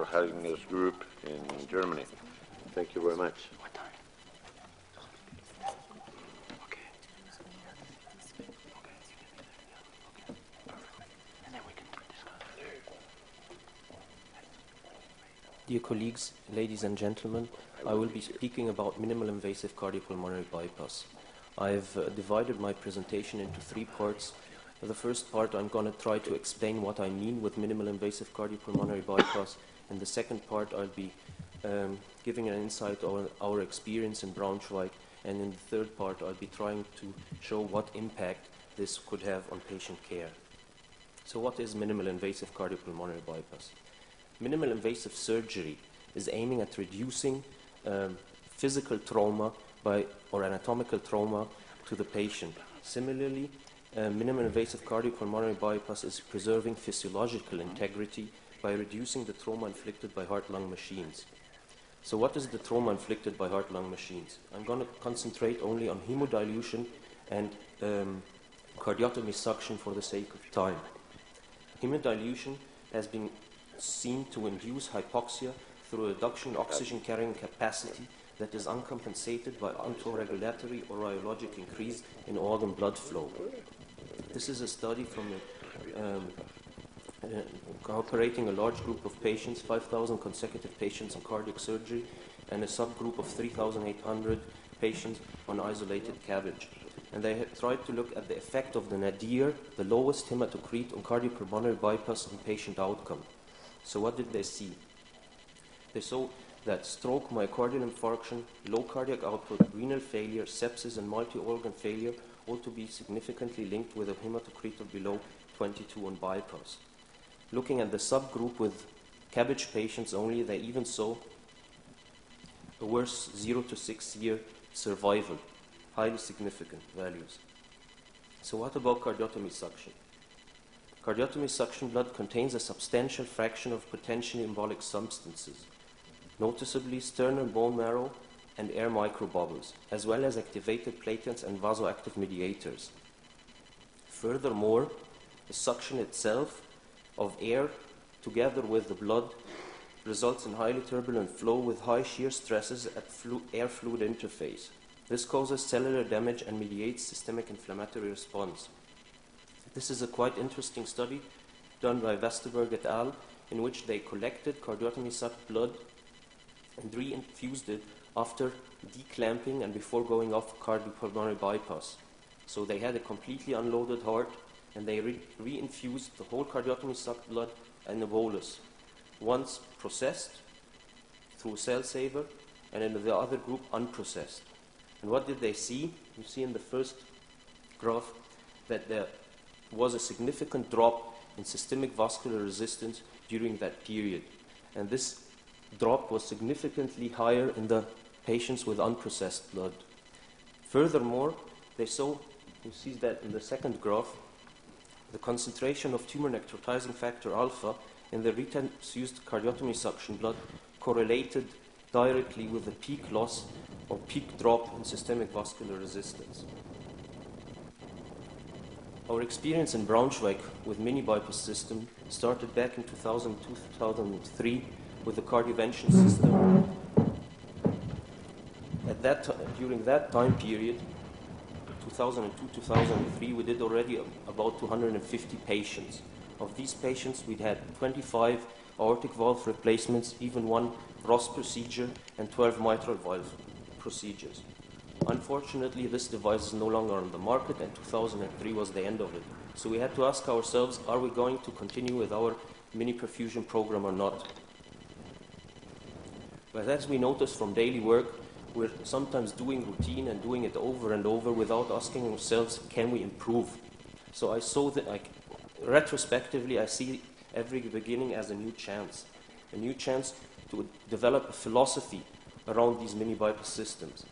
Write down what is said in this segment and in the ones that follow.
for having this group in Germany. Thank you very much. Dear colleagues, ladies and gentlemen, I will be speaking about minimal invasive cardiopulmonary bypass. I've divided my presentation into 3 parts. The first part, I'm going to try to explain what I mean with minimal invasive cardiopulmonary bypass. In the second part, I'll be giving an insight on our experience in Braunschweig. And in the third part, I'll be trying to show what impact this could have on patient care. So what is minimal invasive cardiopulmonary bypass? Minimal invasive surgery is aiming at reducing physical trauma or anatomical trauma to the patient. Similarly, minimal invasive cardiopulmonary bypass is preserving physiological integrity by reducing the trauma inflicted by heart-lung machines. So what is the trauma inflicted by heart-lung machines? I'm going to concentrate only on hemodilution and cardiotomy suction for the sake of time. Hemodilution has been seen to induce hypoxia through a reduction in oxygen carrying capacity that is uncompensated by autoregulatory or rheologic increase in organ blood flow. This is a study from cooperating a large group of patients, 5,000 consecutive patients on cardiac surgery, and a subgroup of 3,800 patients on isolated CABG. And they had tried to look at the effect of the nadir, the lowest hematocrit, on cardiopulmonary bypass on patient outcome. So what did they see? They saw that stroke, myocardial infarction, low cardiac output, renal failure, sepsis, and multi-organ failure ought to be significantly linked with a hematocrit of below 22 on bypass. Looking at the subgroup with CABG patients only, they even saw a worse 0 to 6 year survival, highly significant values. So what about cardiotomy suction? Cardiotomy suction blood contains a substantial fraction of potentially embolic substances, noticeably sternal bone marrow and air microbubbles, as well as activated platelets and vasoactive mediators. Furthermore, the suction itself of air together with the blood results in highly turbulent flow with high shear stresses at air-fluid interface. This causes cellular damage and mediates systemic inflammatory response. This is a quite interesting study done by Westerberg et al., in which they collected cardiotomy-sucked blood and reinfused it after declamping and before going off cardiopulmonary bypass. So they had a completely unloaded heart, and they reinfused the whole cardiotomy-sucked blood in a bolus, once processed through a cell saver, and in the other group unprocessed. And what did they see? You see in the first graph that there was a significant drop in systemic vascular resistance during that period. And this drop was significantly higher in the patients with unprocessed blood. Furthermore, they saw, you see that in the second graph, the concentration of tumor necrotizing factor alpha in the retransfused cardiotomy suction blood correlated directly with the peak loss or peak drop in systemic vascular resistance. Our experience in Braunschweig with mini bypass system started back in 2002-2003 with the cardiovention system. During that time period, 2002-2003, we did already about 250 patients. Of these patients, we had 25 aortic valve replacements, even 1 Ross procedure, and 12 mitral valve procedures. Unfortunately, this device is no longer on the market, and 2003 was the end of it. So we had to ask ourselves, are we going to continue with our mini perfusion program or not? But as we noticed from daily work, we're sometimes doing routine and doing it over and over without asking ourselves, can we improve? So I saw that, retrospectively, I see every beginning as a new chance to develop a philosophy around these mini bypass systems.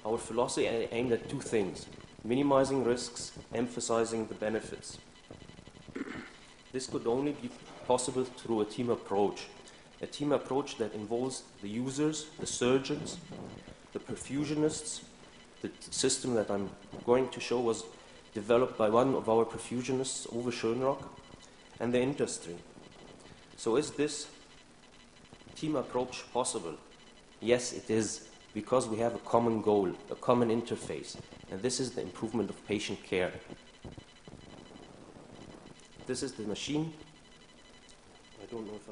Our philosophy aimed at 2 things: minimizing risks, emphasizing the benefits. This could only be possible through a team approach that involves the users, the surgeons, the perfusionists. The system that I'm going to show was developed by one of our perfusionists, Uwe Schönrock, and the industry. So is this team approach possible? Yes, it is, because we have a common goal, a common interface, and this is the improvement of patient care. This is the machine. I don't know if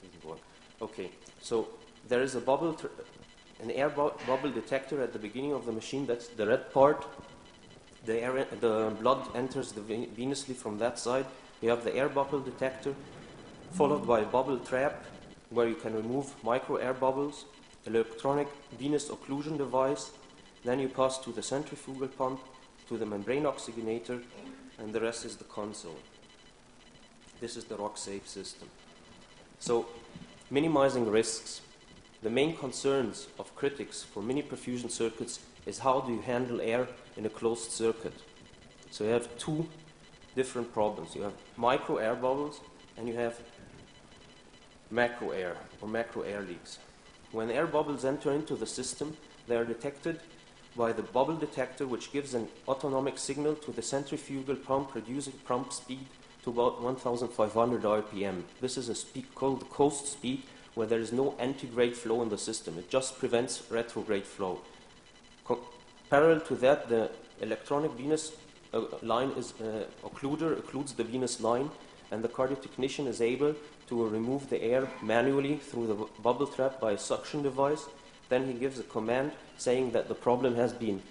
doesn't work. Okay, so there is a an air bubble detector at the beginning of the machine. That's the red part. The blood enters venously from that side. You have the air bubble detector, followed by a bubble trap, where you can remove micro air bubbles, electronic venous occlusion device. Then you pass to the centrifugal pump, to the membrane oxygenator, and the rest is the console. This is the rock-safe system. So, minimizing risks. The main concerns of critics for mini perfusion circuits is how do you handle air in a closed circuit. So you have two different problems. You have micro air bubbles and you have macro air or macro air leaks. When air bubbles enter into the system, they are detected by the bubble detector, which gives an autonomic signal to the centrifugal pump, reducing pump speed to about 1,500 RPM. This is a speed called the coast speed, where there is no antigrade flow in the system. It just prevents retrograde flow. Parallel to that, the electronic venous line is occluder occludes the venous line, and the cardiac technician is able to remove the air manually through the bubble trap by a suction device. Then he gives a command saying that the problem has been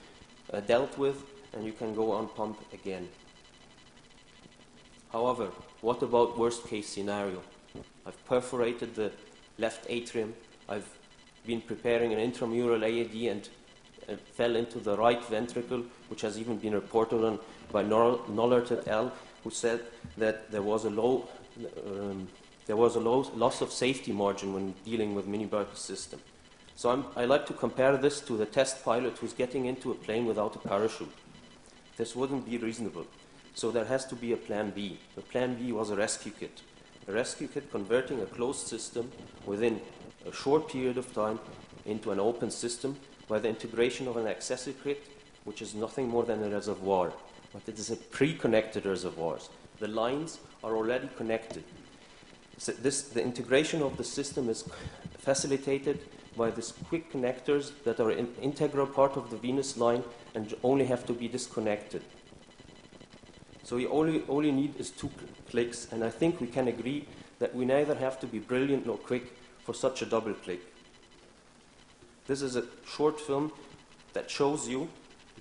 dealt with and you can go on pump again. However, what about worst case scenario? I've perforated the left atrium, I've been preparing an intramural AED and fell into the right ventricle, which has even been reported on by Nollert et al., who said that there was a low loss of safety margin when dealing with mini bypass system. So I like to compare this to the test pilot who's getting into a plane without a parachute. This wouldn't be reasonable. So there has to be a plan B. The plan B was a rescue kit. A rescue kit converting a closed system within a short period of time into an open system by the integration of an accessory kit, which is nothing more than a reservoir. But it is a pre-connected reservoir. The lines are already connected. So the integration of the system is facilitated by these quick connectors that are an integral part of the venous line and only have to be disconnected. So all you need is 2 clicks, and I think we can agree that we neither have to be brilliant nor quick for such a double click. This is a short film that shows you,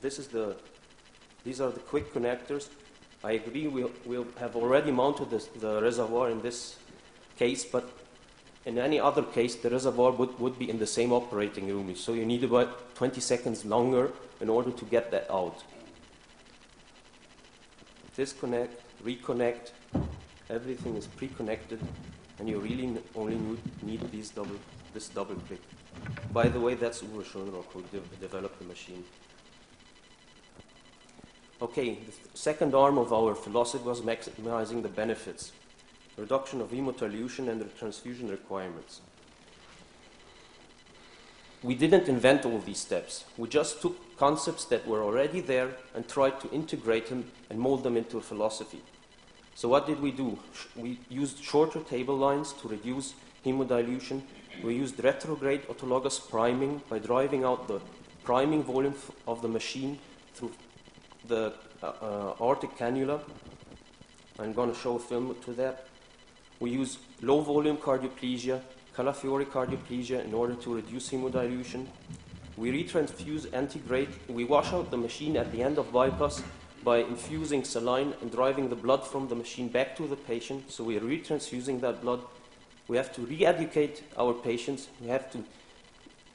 these are the quick connectors. I agree we'll have already mounted the reservoir in this case, but in any other case, the reservoir would be in the same operating room. So you need about 20 seconds longer in order to get that out. Disconnect, reconnect, everything is pre-connected, and you really only need this double click. By the way, that's Uwe Schönrock who developed the machine. Okay, the second arm of our philosophy was maximizing the benefits. Reduction of hemodilution and the transfusion requirements. We didn't invent all these steps. We just took concepts that were already there and tried to integrate them and mold them into a philosophy. So what did we do? We used shorter table lines to reduce hemodilution. We used retrograde autologous priming by driving out the priming volume of the machine through the aortic cannula. I'm going to show a film to that. We use low volume cardioplegia, Calafiore cardioplegia in order to reduce hemodilution. We retransfuse antigrade. We wash out the machine at the end of bypass by infusing saline and driving the blood from the machine back to the patient. So we are retransfusing that blood. We have to re-educate our patients. We have to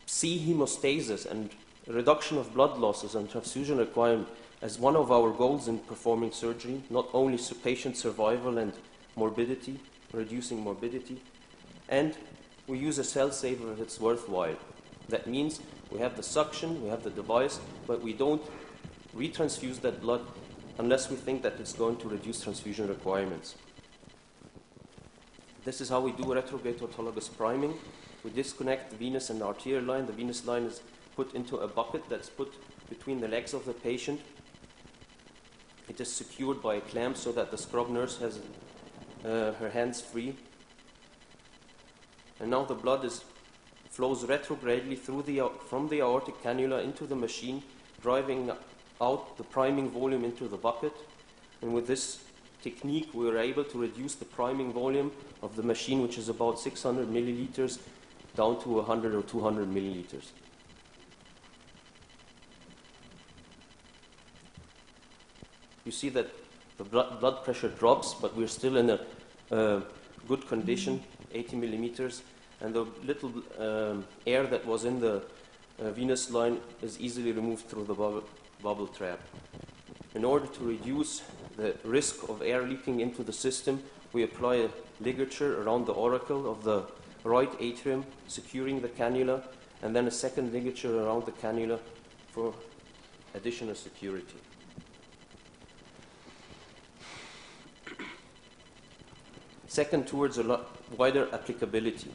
see hemostasis and reduction of blood losses and transfusion requirement as one of our goals in performing surgery, not only patient survival and morbidity, reducing morbidity, and we use a cell saver if it's worthwhile. That means we have the suction, we have the device, but we don't retransfuse that blood unless we think that it's going to reduce transfusion requirements. This is how we do retrograde autologous priming. We disconnect the venous and arterial line. The venous line is put into a bucket that's put between the legs of the patient. It is secured by a clamp so that the scrub nurse has her hands free. And now the blood flows retrogradely from the aortic cannula into the machine, driving out the priming volume into the bucket. And with this technique, we were able to reduce the priming volume of the machine, which is about 600 milliliters, down to 100 or 200 milliliters. You see that the blood pressure drops, but we're still in a good condition, 80 millimeters, and the little air that was in the venous line is easily removed through the bubble trap. In order to reduce the risk of air leaking into the system, we apply a ligature around the auricle of the right atrium, securing the cannula, and then a second ligature around the cannula for additional security. Second, towards a wider applicability.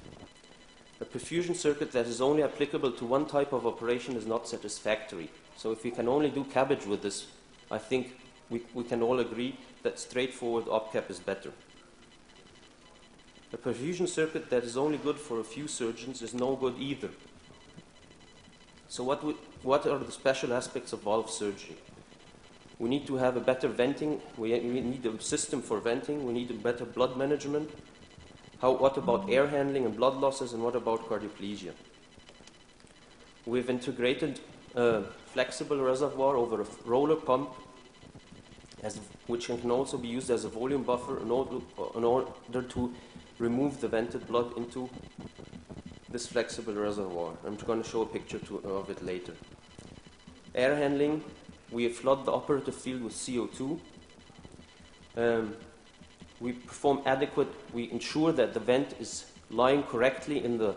A perfusion circuit that is only applicable to one type of operation is not satisfactory. So if we can only do CABG with this, I think we can all agree that straightforward OpCap is better. A perfusion circuit that is only good for a few surgeons is no good either. So what are the special aspects of valve surgery? We need to have a better venting. We need a system for venting. We need a better blood management. What about air handling and blood losses, and what about cardioplegia? We've integrated a flexible reservoir over a roller pump, which can also be used as a volume buffer in order to remove the vented blood into this flexible reservoir. I'm going to show a picture of it later. Air handling. We flood the operative field with CO2. We perform we ensure that the vent is lying correctly in the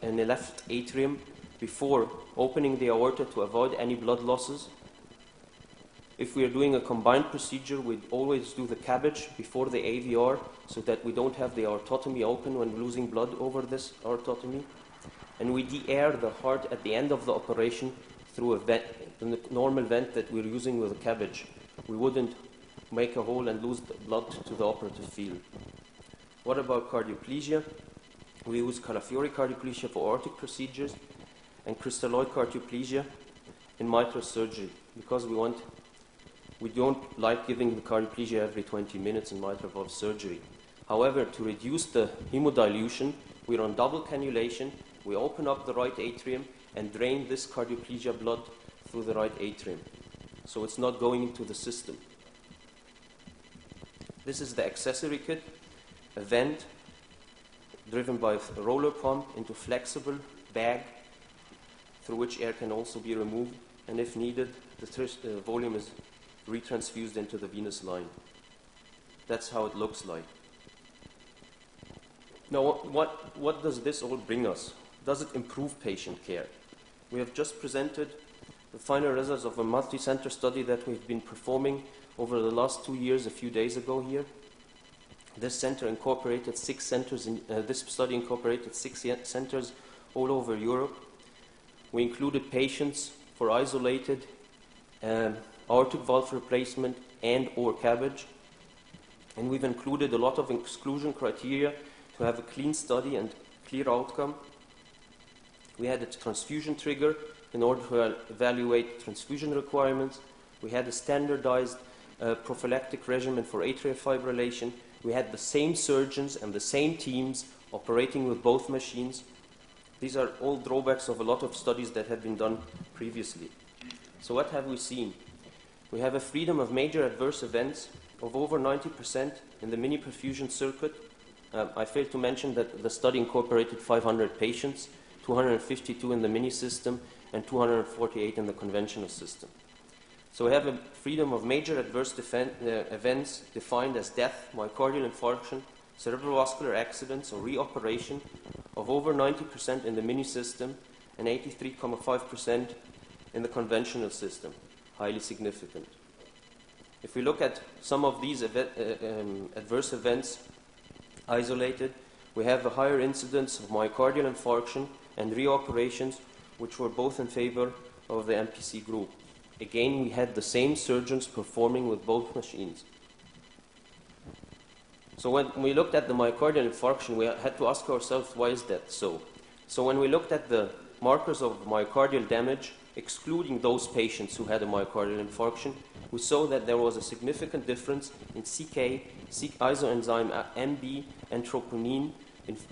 and the left atrium before opening the aorta to avoid any blood losses. If we are doing a combined procedure, we always do the CABG before the AVR so that we don't have the aortotomy open when losing blood over this aortotomy. And we de-air the heart at the end of the operation through a vent, the normal vent that we're using with a CABG. We wouldn't make a hole and lose the blood to the operative field. What about cardioplegia? We use Calafiore cardioplegia for aortic procedures and crystalloid cardioplegia in mitral surgery because we don't like giving the cardioplegia every 20 minutes in mitral valve surgery. However, to reduce the hemodilution, we're on double cannulation. We open up the right atrium and drain this cardioplegia blood through the right atrium. So it's not going into the system. This is the accessory kit, a vent driven by a roller pump into flexible bag through which air can also be removed, and if needed, the volume is retransfused into the venous line. That's how it looks like. Now, what does this all bring us? Does it improve patient care? We have just presented the final results of a multi-center study that we've been performing over the last 2 years, a few days ago here. This center incorporated 6 centers. This study incorporated 6 centers all over Europe. We included patients for isolated aortic valve replacement and/or CABG, and we've included a lot of exclusion criteria to have a clean study and clear outcome. We had a transfusion trigger in order to evaluate transfusion requirements. We had a standardized prophylactic regimen for atrial fibrillation. We had the same surgeons and the same teams operating with both machines. These are all drawbacks of a lot of studies that have been done previously. So what have we seen? We have a freedom of major adverse events of over 90% in the mini perfusion circuit. I failed to mention that the study incorporated 500 patients, 252 in the mini system, and 248 in the conventional system. So we have a freedom of major adverse events defined as death, myocardial infarction, cerebrovascular accidents, or reoperation of over 90% in the mini system and 83.5% in the conventional system, highly significant. If we look at some of these adverse events isolated, we have a higher incidence of myocardial infarction and reoperations, which were both in favor of the MPC group. Again, we had the same surgeons performing with both machines. So when we looked at the myocardial infarction, we had to ask ourselves, why is that so? So when we looked at the markers of myocardial damage, excluding those patients who had a myocardial infarction, we saw that there was a significant difference in CK, isoenzyme MB, and troponin,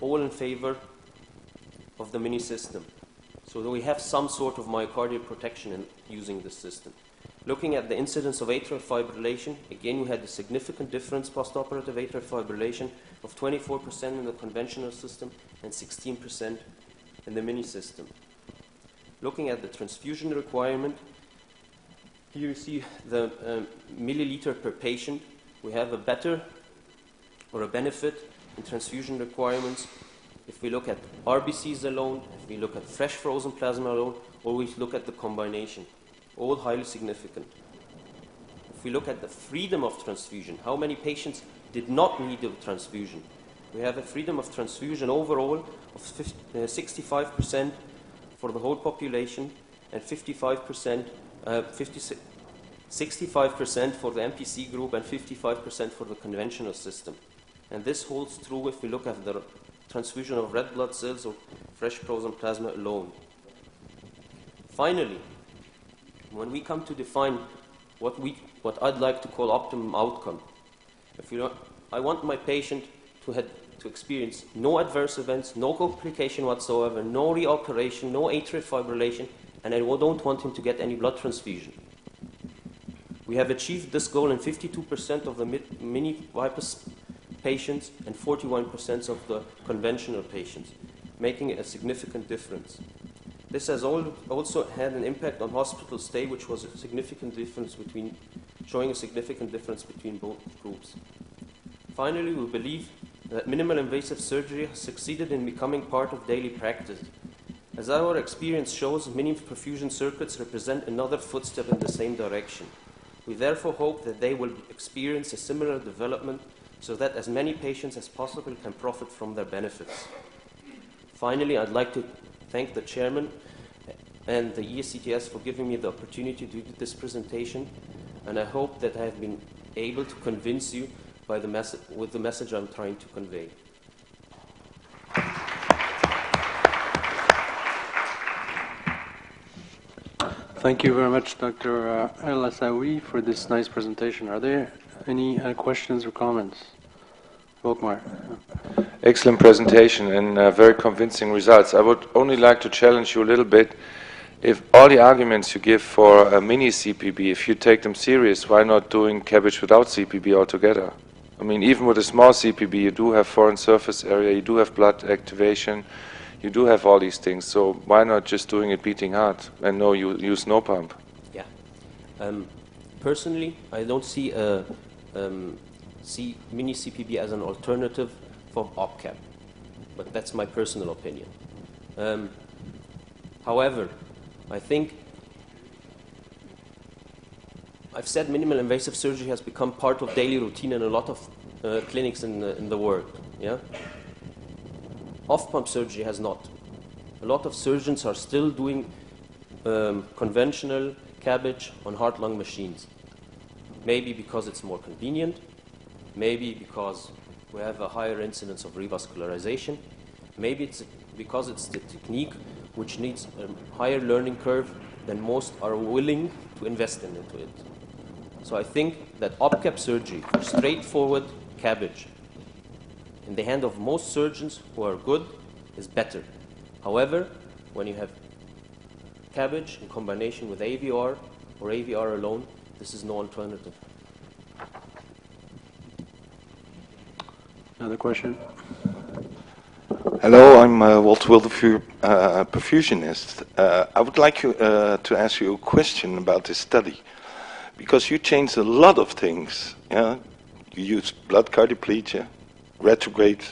all in favor of the mini system. So that we have some sort of myocardial protection in using this system. Looking at the incidence of atrial fibrillation, again we had a significant difference postoperative atrial fibrillation of 24% in the conventional system and 16% in the mini system. Looking at the transfusion requirement, here you see the milliliter per patient. We have a better or a benefit in transfusion requirements if we look at RBCs alone, if we look at fresh frozen plasma alone, or we look at the combination. All highly significant. If we look at the freedom of transfusion, how many patients did not need a transfusion? We have a freedom of transfusion overall of 65% for the whole population and 65% for the MPC group and 55% for the conventional system. And this holds true if we look at the transfusion of red blood cells or fresh frozen plasma alone. Finally, when we come to define what I'd like to call optimum outcome, I want my patient to experience no adverse events, no complication whatsoever, no reoperation, no atrial fibrillation, and I don't want him to get any blood transfusion. We have achieved this goal in 52% of the mini VIPUS patients and 41% of the conventional patients, making it a significant difference. This has also had an impact on hospital stay, which was a significant difference showing a significant difference between both groups. Finally, we believe that minimal invasive surgery has succeeded in becoming part of daily practice. As our experience shows, mini perfusion circuits represent another footstep in the same direction. We therefore hope that they will experience a similar development so that as many patients as possible can profit from their benefits. Finally, I'd like to thank the chairman and the ESCTS for giving me the opportunity to do this presentation, and I hope that I have been able to convince you with the message I'm trying to convey. Thank you very much, Dr. El Asawi, for this nice presentation. Are there any questions or comments? Volkmar. Excellent presentation and very convincing results. I would only like to challenge you a little bit. If all the arguments you give for a mini CPB, if you take them serious, why not doing CABG without CPB altogether? I mean, even with a small CPB, you do have foreign surface area, you do have blood activation, you do have all these things. So why not just doing it beating heart and no, you use no pump? Yeah. Personally, I don't see mini CPB as an alternative for OpCap, but that's my personal opinion. However, I think I've said minimal invasive surgery has become part of daily routine in a lot of clinics in the world. Yeah? Off-pump surgery has not. A lot of surgeons are still doing conventional CABG on heart-lung machines. Maybe because it's more convenient, maybe because we have a higher incidence of revascularization, maybe it's because it's the technique which needs a higher learning curve than most are willing to invest into it. So I think that OpCap surgery for straightforward CABG in the hand of most surgeons who are good is better. However, when you have CABG in combination with AVR or AVR alone, this is no alternative. Another question? Hello, I'm Walt Wildervuur, perfusionist. I would like to ask you a question about this study, because you changed a lot of things. Yeah? You use blood cardiplegia, retrograde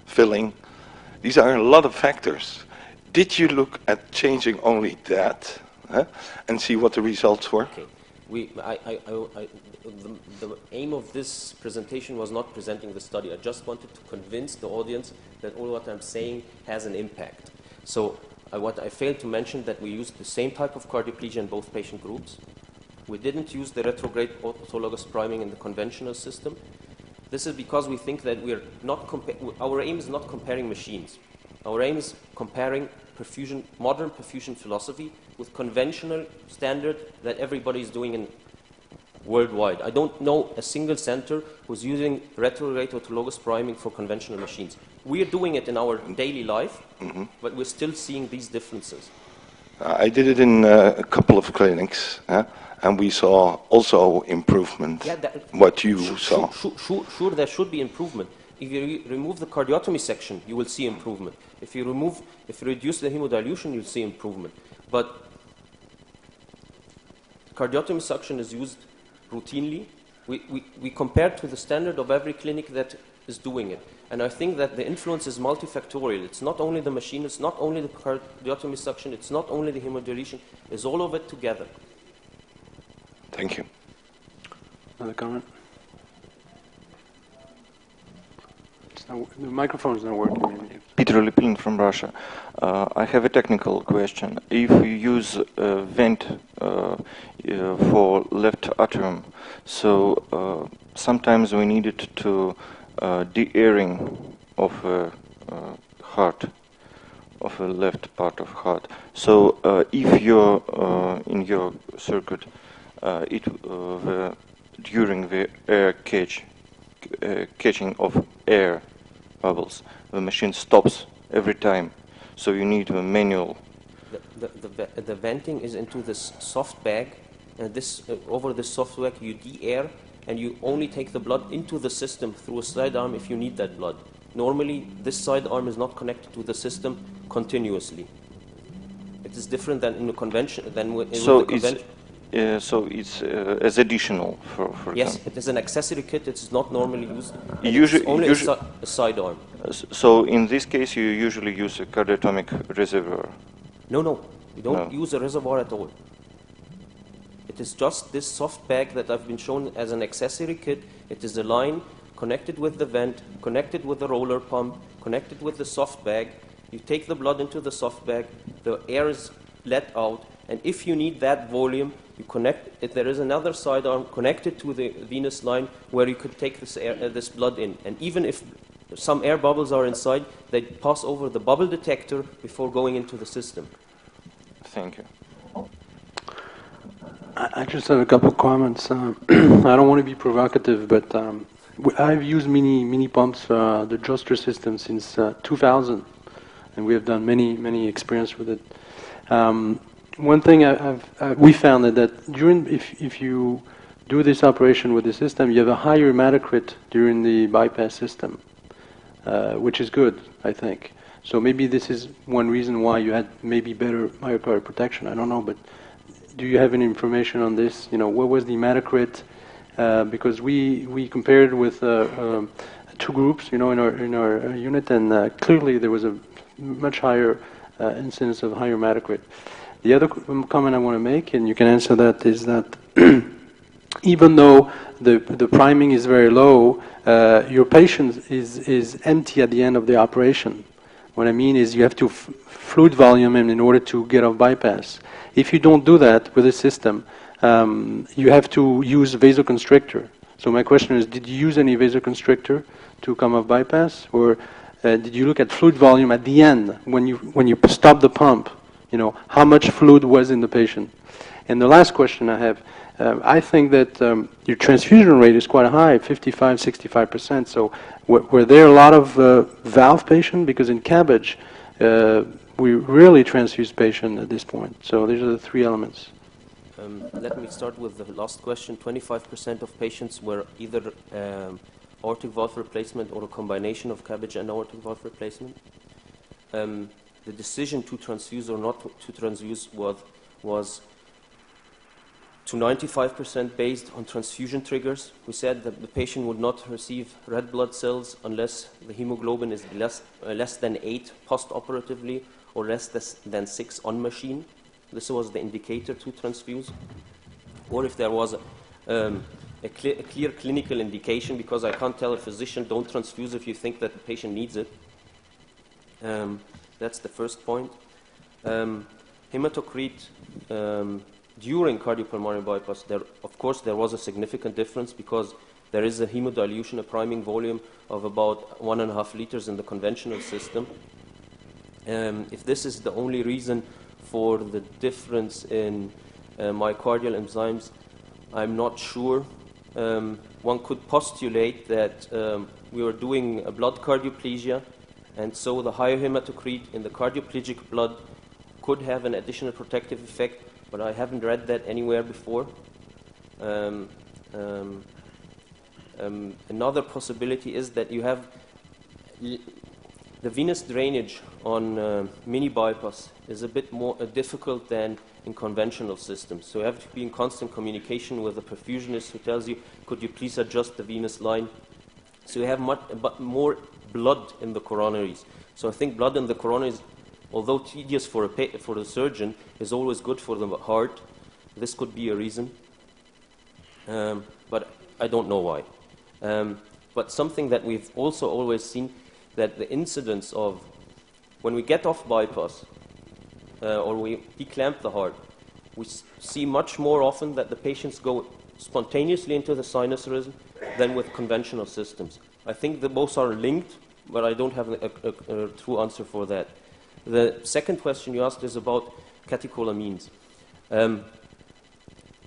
filling. These are a lot of factors. Did you look at changing only that and see what the results were? Okay. The aim of this presentation was not presenting the study. I just wanted to convince the audience that all what I'm saying has an impact. So what I failed to mention that we used the same type of cardiplegia in both patient groups. We didn't use the retrograde autologous priming in the conventional system. This is because we think that we're not our aim is not comparing machines. Our aim is comparing perfusion, modern perfusion philosophy with conventional standard that everybody is doing in worldwide. I don't know a single center who's using retrograde autologous priming for conventional machines. We're doing it in our daily life, but we're still seeing these differences. I did it in a couple of clinics, and we saw also improvement. Yeah, what you saw. Sure, there should be improvement. If you remove the cardiotomy section, you will see improvement. If you reduce the hemodilution, you'll see improvement. But cardiotomy suction is used routinely. We compare to the standard of every clinic that is doing it. And I think that the influence is multifactorial. It's not only the machine, it's not only the cardiotomy suction, it's not only the hemodilution, it's all of it together. Thank you. Another comment? The microphone is not working. Maybe. Peter Lipin from Russia. I have a technical question. If you use a vent for left atrium, so sometimes we needed to de-airing of a heart, of a left part of heart. So if you're in your circuit, during the air catching of air bubbles, the machine stops every time. So you need a manual. The venting is into this soft bag, and this over this soft bag you de-air, and you only take the blood into the system through a sidearm if you need that blood. Normally, this sidearm is not connected to the system continuously. It is different than in the convention. So it's as additional for yes, example. it is an accessory kit. It's not normally used. Usually, it's only a sidearm. So in this case, you usually use a cardiotomic reservoir. No, you don't use a reservoir at all. It is just this soft bag that I've been shown as an accessory kit. It is a line connected with the vent, connected with the roller pump, connected with the soft bag. You take the blood into the soft bag, the air is let out, and if you need that volume, you connect it. There is another sidearm connected to the venous line where you could take this blood in. And even if some air bubbles are inside, they pass over the bubble detector before going into the system. Thank you. I just have a couple of comments. I don't want to be provocative, but I've used mini pumps, the Joster system, since 2000, and we have done many experience with it. One thing we found that if you do this operation with the system, you have a higher hematocrit during the bypass system, which is good, I think. So maybe this is one reason why you had maybe better myocardial protection. I don't know, but do you have any information on this? You know, what was the hematocrit? Because we compared with two groups, you know, in our unit, and clearly there was a much higher incidence of higher hematocrit. The other comment I want to make, and you can answer that, is that even though the priming is very low, your patient is empty at the end of the operation. What I mean is you have to fluid volume him in order to get off bypass. If you don't do that with the system, you have to use vasoconstrictor. So my question is, did you use any vasoconstrictor to come off bypass, or did you look at fluid volume at the end when you stop the pump? You know, how much fluid was in the patient? And the last question I have, I think that your transfusion rate is quite high, 55, 65%. So were there a lot of valve patients? Because in CABG, we really transfuse patients at this point. So these are the three elements. Let me start with the last question. 25% of patients were either aortic valve replacement or a combination of CABG and aortic valve replacement. The decision to transfuse or not to transfuse was to 95% based on transfusion triggers. We said that the patient would not receive red blood cells unless the hemoglobin is less than 8 post-operatively or less than 6 on machine. This was the indicator to transfuse. Or if there was a clear clinical indication, because I can't tell a physician don't transfuse if you think that the patient needs it. That's the first point. Hematocrit during cardiopulmonary bypass, of course there was a significant difference because there is a hemodilution, a priming volume of about 1.5 liters in the conventional system. If this is the only reason for the difference in myocardial enzymes, I'm not sure. One could postulate that we were doing a blood cardioplegia, and so the higher hematocrit in the cardioplegic blood could have an additional protective effect, but I haven't read that anywhere before. Another possibility is that you have the venous drainage on mini bypass is a bit more difficult than in conventional systems. So you have to be in constant communication with the perfusionist who tells you, could you please adjust the venous line? So you have more blood in the coronaries. So I think blood in the coronaries, although tedious for the surgeon, is always good for the heart. This could be a reason, but I don't know why. But something that we've also always seen, that the incidence of when we get off bypass or we declamp the heart, we see much more often that the patients go spontaneously into the sinus rhythm than with conventional systems. I think that both are linked, but I don't have a true answer for that. The second question you asked is about catecholamines.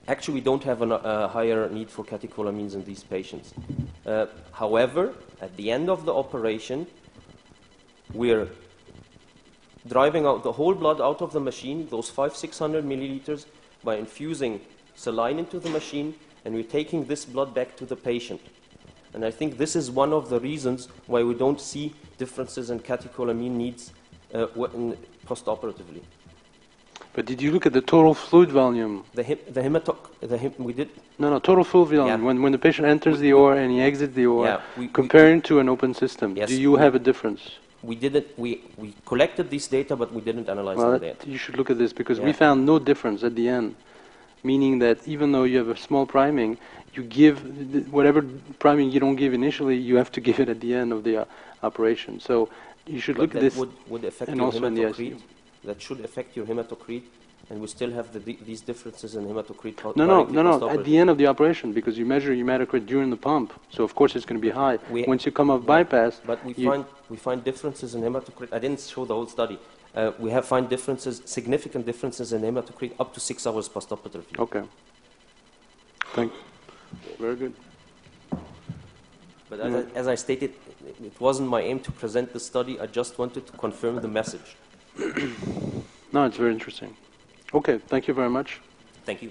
Actually, we don't have a higher need for catecholamines in these patients. However, at the end of the operation, we're driving out the whole blood out of the machine, those 500-600 milliliters, by infusing saline into the machine, and we're taking this blood back to the patient. And I think this is one of the reasons why we don't see differences in catecholamine needs postoperatively. But did you look at the total fluid volume? We did. No, total fluid volume. Yeah. When the patient enters the OR and he exits the OR, Yeah, comparing to an open system, Yes, do you have a difference? We didn't. We collected these data, but we didn't analyze Well, the data. you should look at this because we Yeah. found no difference at the end, meaning that even though you have a small priming, you give whatever priming you don't give initially, you have to give it at the end of the operation. So you should But look at that this, would affect and your also in the hematocrit. ICU. That should affect your hematocrit, and we still have these differences in hematocrit. No. At the end of the operation, because you measure hematocrit during the pump, so of course it's going to be high. Once you come off bypass, But we find differences in hematocrit. I didn't show the whole study. We find differences, significant differences in hematocrit up to 6 hours postoperatively. Okay. Thank you. Very good. But as I stated, it wasn't my aim to present the study. I just wanted to confirm the message. No, it's very interesting. Okay, thank you very much. Thank you.